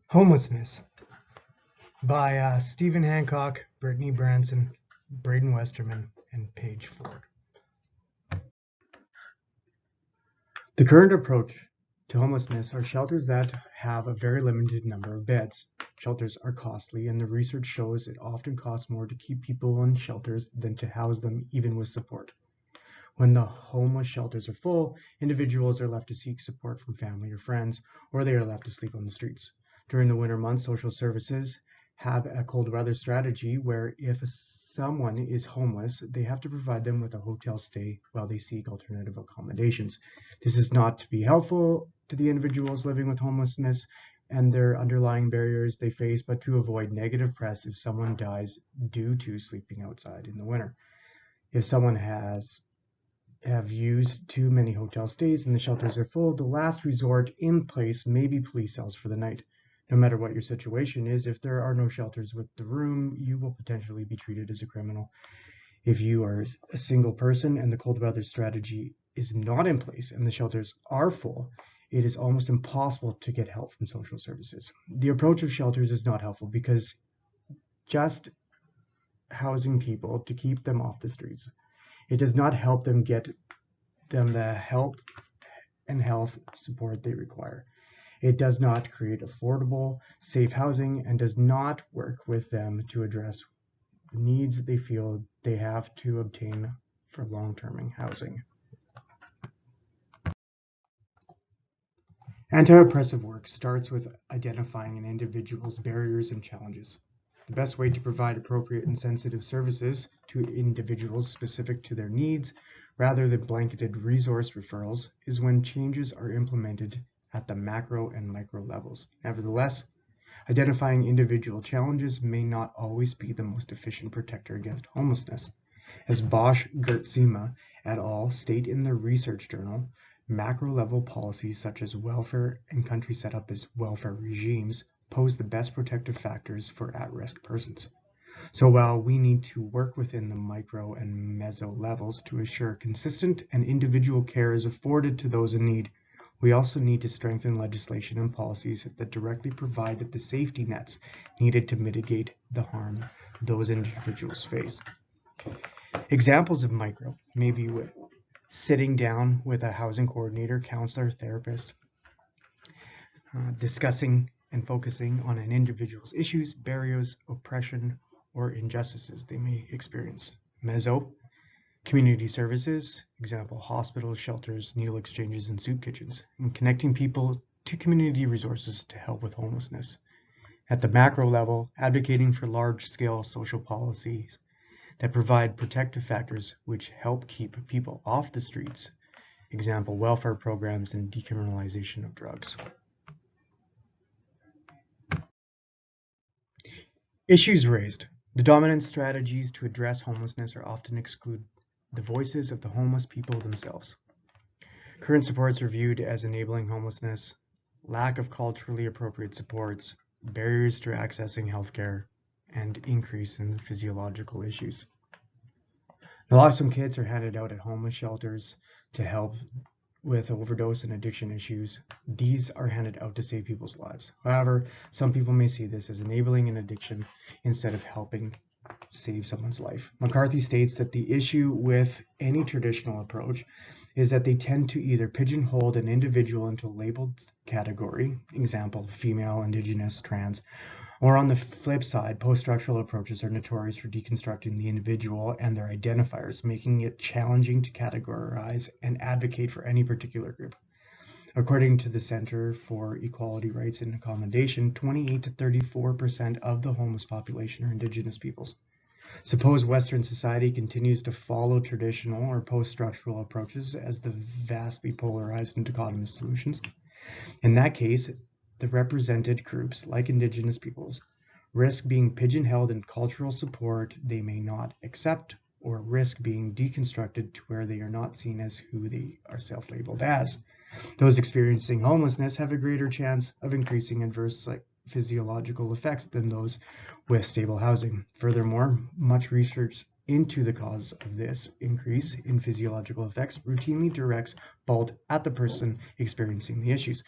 Homelessness by Stephen Hancock, Brittany Branson, Braden Westerman, and Paige Ford. The current approach to homelessness are shelters that have a very limited number of beds. Shelters are costly, and the research shows it often costs more to keep people in shelters than to house them, even with support. When the homeless shelters are full, individuals are left to seek support from family or friends, or they are left to sleep on the streets. During the winter months, social services have a cold weather strategy where if someone is homeless, they have to provide them with a hotel stay while they seek alternative accommodations. This is not to be helpful to the individuals living with homelessness and their underlying barriers they face, but to avoid negative press if someone dies due to sleeping outside in the winter. If someone have used too many hotel stays and the shelters are full, the last resort in place may be police cells for the night. No matter what your situation is, if there are no shelters with the room, you will potentially be treated as a criminal. If you are a single person and the cold weather strategy is not in place and the shelters are full, it is almost impossible to get help from social services. The approach of shelters is not helpful because just housing people to keep them off the streets, it does not help them get them the help and health support they require. It does not create affordable, safe housing and does not work with them to address the needs they feel they have to obtain for long-term housing. Anti-oppressive work starts with identifying an individual's barriers and challenges. The best way to provide appropriate and sensitive services to individuals specific to their needs, rather than blanketed resource referrals, is when changes are implemented at the macro and micro levels. Nevertheless, identifying individual challenges may not always be the most efficient protector against homelessness. As Bosch, Gertzema et al. State in their research journal, macro-level policies such as welfare and country set up as welfare regimes pose the best protective factors for at-risk persons. So while we need to work within the micro and meso levels to ensure consistent and individual care is afforded to those in need, we also need to strengthen legislation and policies that directly provide the safety nets needed to mitigate the harm those individuals face. Examples of micro may be with sitting down with a housing coordinator, counselor, therapist, discussing and focusing on an individual's issues, barriers, oppression, or injustices they may experience. Meso, community services, example, hospitals, shelters, needle exchanges, and soup kitchens, and connecting people to community resources to help with homelessness. At the macro level, advocating for large-scale social policies that provide protective factors which help keep people off the streets, example, welfare programs and decriminalization of drugs. Issues raised. The dominant strategies to address homelessness are often exclude the voices of the homeless people themselves. Current supports are viewed as enabling homelessness, lack of culturally appropriate supports, barriers to accessing healthcare, and increase in physiological issues. Naloxone kits are handed out at homeless shelters to help with overdose and addiction issues. These are handed out to save people's lives. However, some people may see this as enabling an addiction instead of helping save someone's life. McCarthy states that the issue with any traditional approach is that they tend to either pigeonhole an individual into a labeled category, example, female, indigenous, trans, or on the flip side, post-structural approaches are notorious for deconstructing the individual and their identifiers, making it challenging to categorize and advocate for any particular group. According to the Center for Equality, Rights and Accommodation, 28 to 34% of the homeless population are Indigenous peoples. Suppose Western society continues to follow traditional or post-structural approaches as the vastly polarized and dichotomous solutions. In that case, the represented groups, like Indigenous peoples, risk being pigeonholed in cultural support they may not accept, or risk being deconstructed to where they are not seen as who they are self-labeled as. Those experiencing homelessness have a greater chance of increasing adverse physiological effects than those with stable housing. Furthermore, much research into the cause of this increase in physiological effects routinely directs fault at the person experiencing the issues.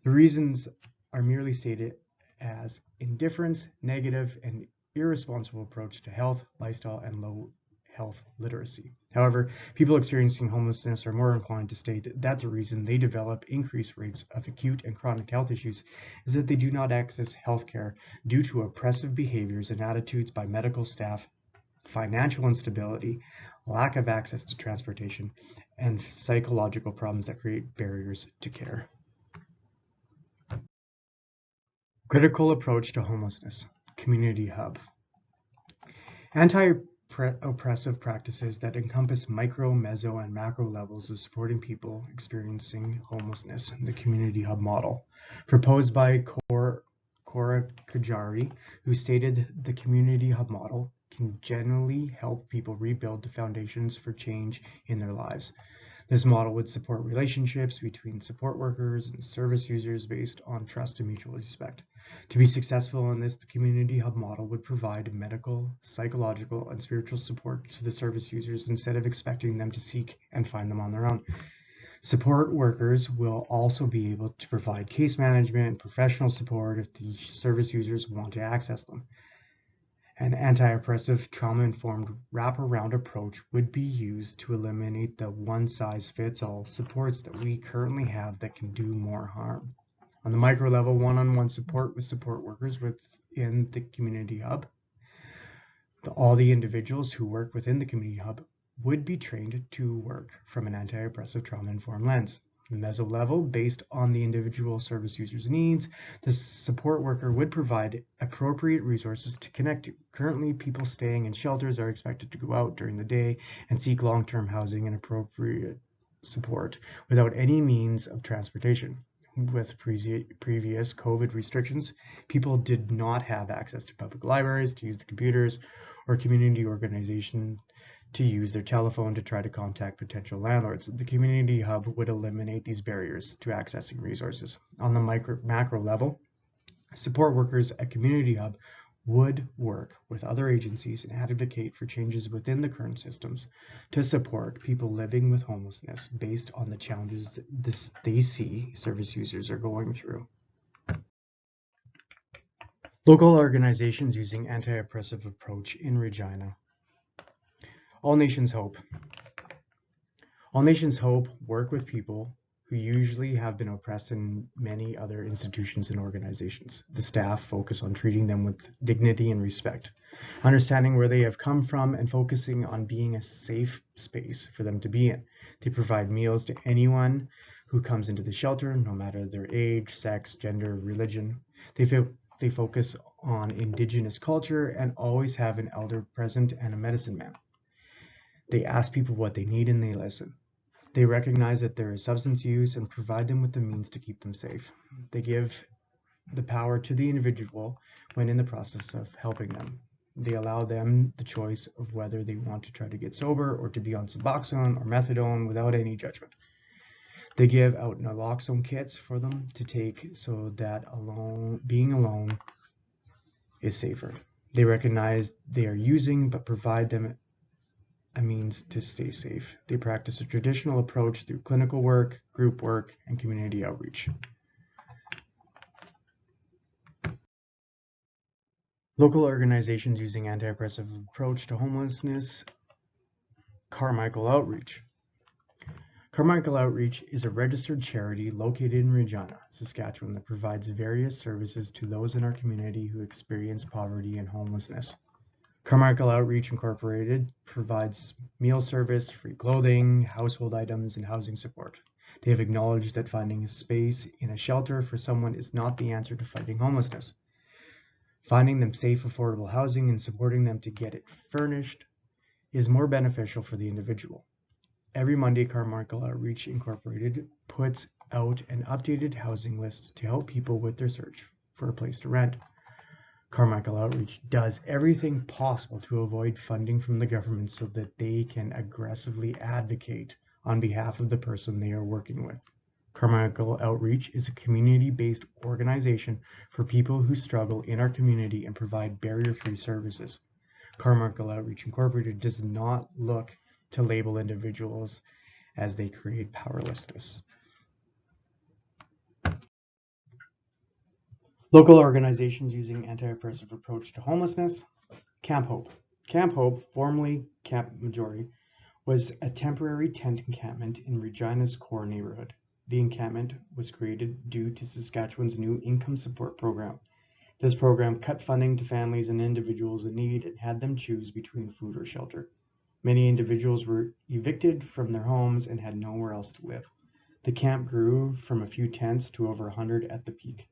The reasons are merely stated as indifference, negative, and irresponsible approach to health, lifestyle, and low health literacy. However, people experiencing homelessness are more inclined to state that the reason they develop increased rates of acute and chronic health issues is that they do not access health care due to oppressive behaviors and attitudes by medical staff, financial instability, lack of access to transportation, and psychological problems that create barriers to care. Critical approach to homelessness. Community hub. Anti-oppressive practices that encompass micro, meso, and macro levels of supporting people experiencing homelessness. The community hub model. Proposed by Cora Kajari, who stated the community hub model can generally help people rebuild the foundations for change in their lives. This model would support relationships between support workers and service users based on trust and mutual respect. To be successful in this, the community hub model would provide medical, psychological, and spiritual support to the service users instead of expecting them to seek and find them on their own. Support workers will also be able to provide case management and professional support if the service users want to access them. An anti-oppressive, trauma-informed wraparound approach would be used to eliminate the one-size-fits-all supports that we currently have that can do more harm. On the micro level, one-on-one support with support workers within the community hub. All the individuals who work within the community hub would be trained to work from an anti-oppressive, trauma-informed lens. The meso level, based on the individual service user's needs, the support worker would provide appropriate resources to connect to. Currently, people staying in shelters are expected to go out during the day and seek long-term housing and appropriate support without any means of transportation. With previous COVID restrictions, people did not have access to public libraries to use the computers or community organization to use their telephone to try to contact potential landlords. The community hub would eliminate these barriers to accessing resources. On the macro level, support workers at community hub would work with other agencies and advocate for changes within the current systems to support people living with homelessness based on the challenges they see service users are going through. Local organizations using anti-oppressive approach in Regina. All Nations Hope. All Nations Hope work with people who usually have been oppressed in many other institutions and organizations. The staff focus on treating them with dignity and respect, understanding where they have come from and focusing on being a safe space for them to be in. They provide meals to anyone who comes into the shelter, no matter their age, sex, gender, religion. They focus on Indigenous culture and always have an elder present and a medicine man. They ask people what they need and they listen. They recognize that there is substance use and provide them with the means to keep them safe. They give the power to the individual when in the process of helping them. They allow them the choice of whether they want to try to get sober or to be on Suboxone or methadone without any judgment. They give out naloxone kits for them to take so that being alone is safer. They recognize they are using but provide them a means to stay safe. They practice a traditional approach through clinical work, group work, and community outreach. Local organizations using anti-oppressive approach to homelessness. Carmichael Outreach. Carmichael Outreach is a registered charity located in Regina, Saskatchewan that provides various services to those in our community who experience poverty and homelessness. Carmichael Outreach Incorporated provides meal service, free clothing, household items, and housing support. They have acknowledged that finding a space in a shelter for someone is not the answer to fighting homelessness. Finding them safe, affordable housing and supporting them to get it furnished is more beneficial for the individual. Every Monday, Carmichael Outreach Incorporated puts out an updated housing list to help people with their search for a place to rent. Carmichael Outreach does everything possible to avoid funding from the government so that they can aggressively advocate on behalf of the person they are working with. Carmichael Outreach is a community-based organization for people who struggle in our community and provide barrier-free services. Carmichael Outreach Incorporated does not look to label individuals as they create powerlessness. Local organizations using anti-oppressive approach to homelessness. Camp Hope. Camp Hope, formerly Camp Majority, was a temporary tent encampment in Regina's core neighborhood. The encampment was created due to Saskatchewan's new income support program. This program cut funding to families and individuals in need and had them choose between food or shelter. Many individuals were evicted from their homes and had nowhere else to live. The camp grew from a few tents to over 100 at the peak.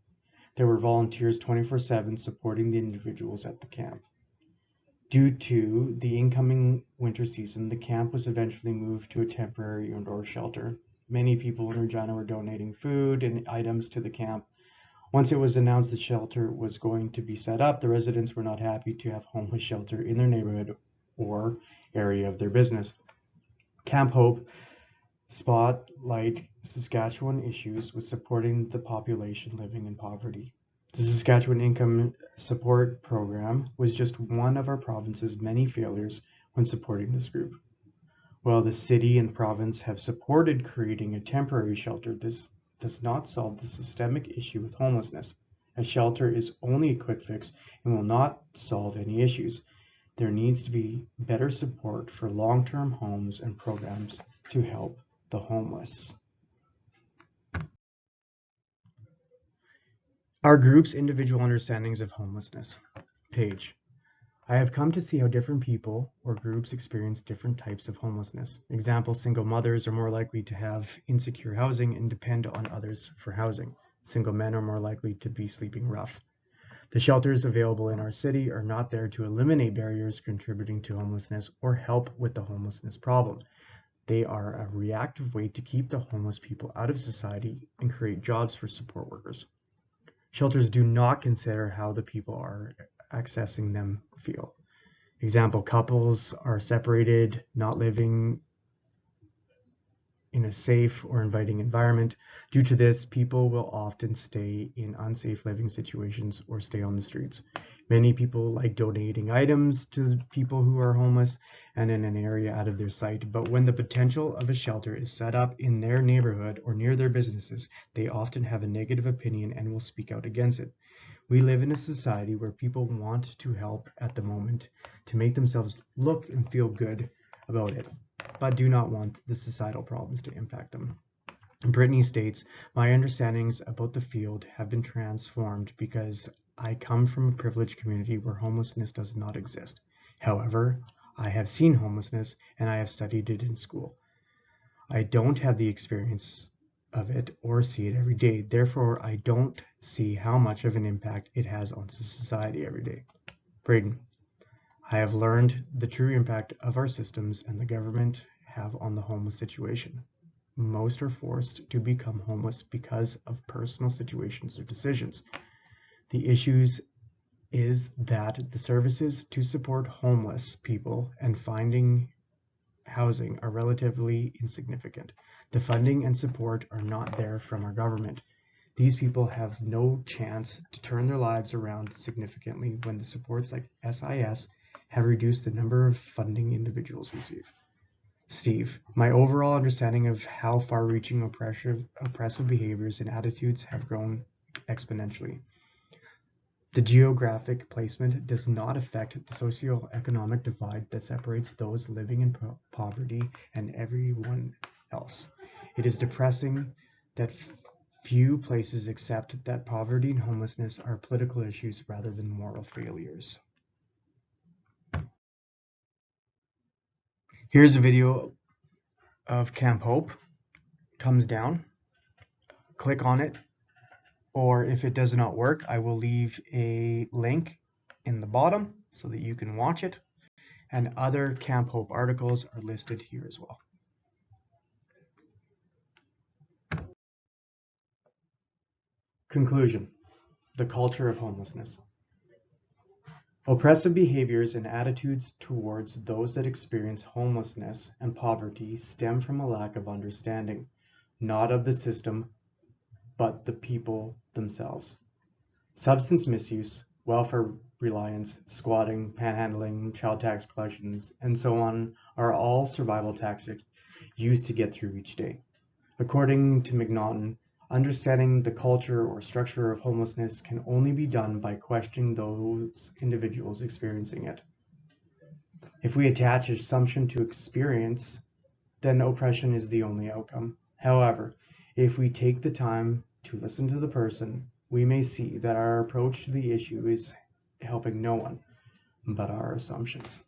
There were volunteers 24/7 supporting the individuals at the camp. Due to the incoming winter season, the camp was eventually moved to a temporary indoor shelter. Many people in Regina were donating food and items to the camp. Once it was announced the shelter was going to be set up, the residents were not happy to have homeless shelter in their neighborhood or area of their business. Camp Hope spotlight Saskatchewan issues with supporting the population living in poverty. The Saskatchewan Income Support Program was just one of our province's many failures when supporting this group. While the city and province have supported creating a temporary shelter, this does not solve the systemic issue with homelessness. A shelter is only a quick fix and will not solve any issues. There needs to be better support for long-term homes and programs to help the homeless. Our group's individual understandings of homelessness. Page. I have come to see how different people or groups experience different types of homelessness. Example, single mothers are more likely to have insecure housing and depend on others for housing. Single men are more likely to be sleeping rough. The shelters available in our city are not there to eliminate barriers contributing to homelessness or help with the homelessness problem. They are a reactive way to keep the homeless people out of society and create jobs for support workers. Shelters do not consider how the people are accessing them feel. Example, couples are separated, not living in a safe or inviting environment. Due to this, people will often stay in unsafe living situations or stay on the streets. Many people like donating items to people who are homeless and in an area out of their sight, but when the potential of a shelter is set up in their neighborhood or near their businesses, they often have a negative opinion and will speak out against it. We live in a society where people want to help at the moment to make themselves look and feel good about it, but do not want the societal problems to impact them. Brittany states, my understandings about the field have been transformed because I come from a privileged community where homelessness does not exist. However, I have seen homelessness and I have studied it in school. I don't have the experience of it or see it every day. Therefore, I don't see how much of an impact it has on society every day. Braden, I have learned the true impact of our systems and the government have on the homeless situation. Most are forced to become homeless because of personal situations or decisions. The issues is that the services to support homeless people and finding housing are relatively insignificant. The funding and support are not there from our government. These people have no chance to turn their lives around significantly when the supports like SIS have reduced the number of funding individuals receive. Steve, my overall understanding of how far-reaching oppressive behaviors and attitudes have grown exponentially. The geographic placement does not affect the socioeconomic divide that separates those living in poverty and everyone else. It is depressing that few places accept that poverty and homelessness are political issues rather than moral failures. Here's a video of Camp Hope. Comes down. Click on it. Or if it does not work, I will leave a link in the bottom so that you can watch it. And other Camp Hope articles are listed here as well. Conclusion: the culture of homelessness. Oppressive behaviors and attitudes towards those that experience homelessness and poverty stem from a lack of understanding, not of the system, but the people themselves. Substance misuse, welfare reliance, squatting, panhandling, child tax collections, and so on are all survival tactics used to get through each day. According to McNaughton, Understanding the culture or structure of homelessness can only be done by questioning those individuals experiencing it. If we attach assumption to experience, then oppression is the only outcome. However, if we take the time to listen to the person, we may see that our approach to the issue is helping no one but our assumptions.